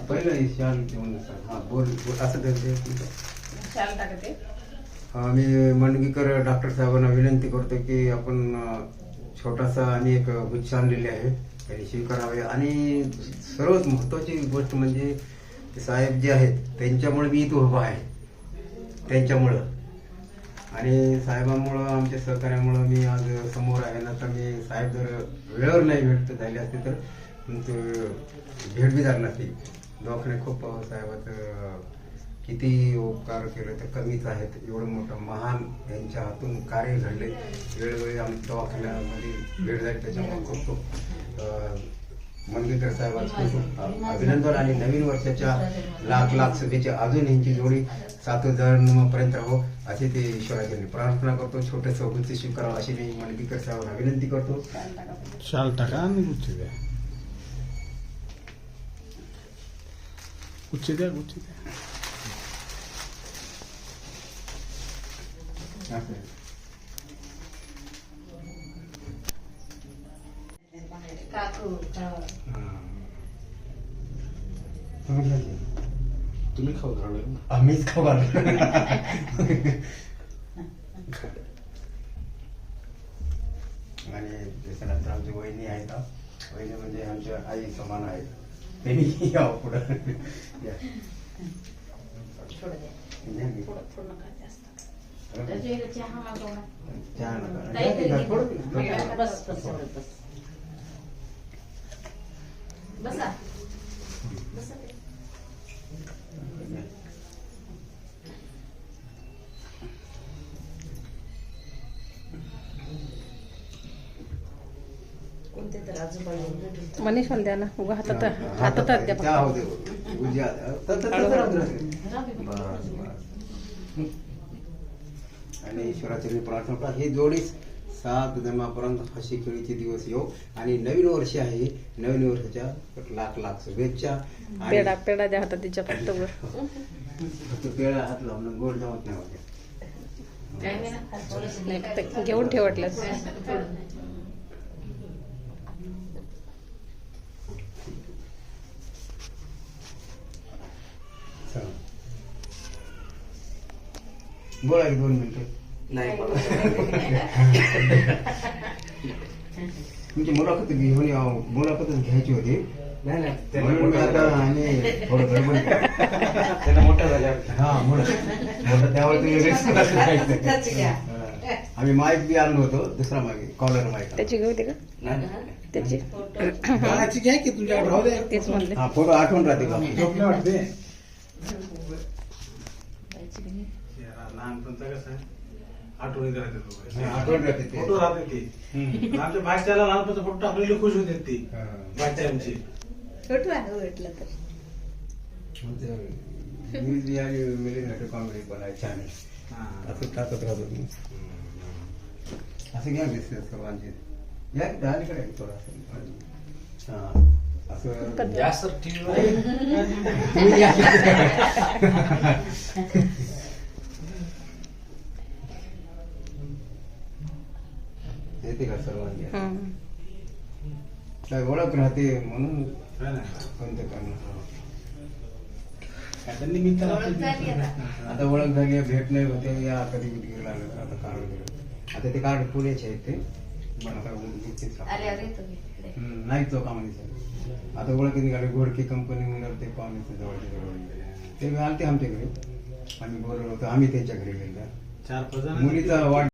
पहिलं शाल घेऊन हा बोल असं शाल टाकते. मी मंडगीकर डॉक्टर साहेबांना विनंती करतो की आपण छोटासा आणि एक गुच्छ आणलेले आहे त्यांनी स्वीकारावे. आणि सर्वात महत्वाची गोष्ट म्हणजे साहेब जे आहेत त्यांच्यामुळे मी इथं उभा आहे, त्यांच्यामुळं आणि साहेबांमुळं आमच्या सहकार्यामुळं मी आज समोर आहे. ना तर मी साहेब जर वेळेवर नाही भेट झाले असते तर भेट बी झाली नसती. दवाखान्यात खूप साहेबाचं किती उपकार केले तर कमीच आहेत. एवढं मोठं महान यांच्या हातून कार्य घडले, वेळोवेळी आमच्या दवाखान्यामध्ये भेट झाली, त्याच्यामुळे खूप खूप मंडगीकर साहेबांचं खूप अभिनंदन. आणि नवीन वर्षाच्या लाख लाख शुभेच्छा. अजून यांची जोडी 7 जन्मपर्यंत राहो अशी ते ईश्वराची प्रार्थना करतो. छोटंसं गुच्छ स्वीकारावं अशी मी मंडगीकर साहेबांना विनंती करतो. शाल टाका आणि गुच्छ द्या, गुच्छ द्या, गुच्छ द्या. काकू तुम्ही खाऊ घालू, आम्हीच खाऊ घालू. आणि त्याच्यानंतर आमची वहिनी आहेत. वहिनी म्हणजे आमच्या आई समान आहेत. त्यांनी यावं पुढं. चहा नका. बसा. कोणते तर आजूबाजू मनीषाला द्या ना, उगा हातात हातात द्या फक्त. चहा होते उद्या आणि ईश्वराची मी प्रार्थना करतो ही जोडी 7 जन्मापर्यंत हसी खेळीचे दिवस येऊ. आणि नवीन वर्ष आहे, नवीन वर्षाच्या लाख लाख शुभेच्छा. पेढा पेढा द्या हातात तिच्या फक्त वर. फक्त पेढा हात लावून गोड जमत नाही होते. नाही फक्त घेऊन ठेव वाटल्यास. बोला की 2 मिनिटं. तुमची मुलाखत घेऊन यावं, मुलाखतच घ्यायची होती. म्हणून मी आता आणि थोडं गडबड त्याला मोठा झाल्या. हा मोठं त्यावर तुम्ही आम्ही माईक बी आणलो होतो, दुसरा माईक कॉलर माईक. त्याची घेऊ दे का त्याची गाण्याची घ्या की तुमच्याकडे राहू दे. तेच म्हणले. हा फोटो आठवण राहते का? झोपले वाटते. लहानपणचं कसं आहे, आठवणी करायचे आठवण राहते ते. फोटो राहते ते. आमच्या भाच्याला लहानपणचा फोटो टाकलेली खुश होते ती भाच्या आमची. छोटू आहे भेटलं तर कॉमेडी पण आहे, छान आहे. असं टाकत राहतो मी. असं घ्या दिसते सर्वांची. या डालीकडे थोडा असं जास्त टीव्ही येते का सर्वांची काय ओळख राहते म्हणून कोणतं करणार. आता ओळख झाली, भेट नाही होते, या कधी कुठे लागलं तर आता कार्ड आता ते कार्ड पुण्याचे आहेत ते नाही चौकामध्ये. आता ओळख निघाली घोडकी कंपनी म्हणून ते पाहुणे जवळच्या जवळ ते आलते आमच्या घरी. आम्ही बोललो होतो, आम्ही त्यांच्या घरी गेलो. चार मुलीचा वाढ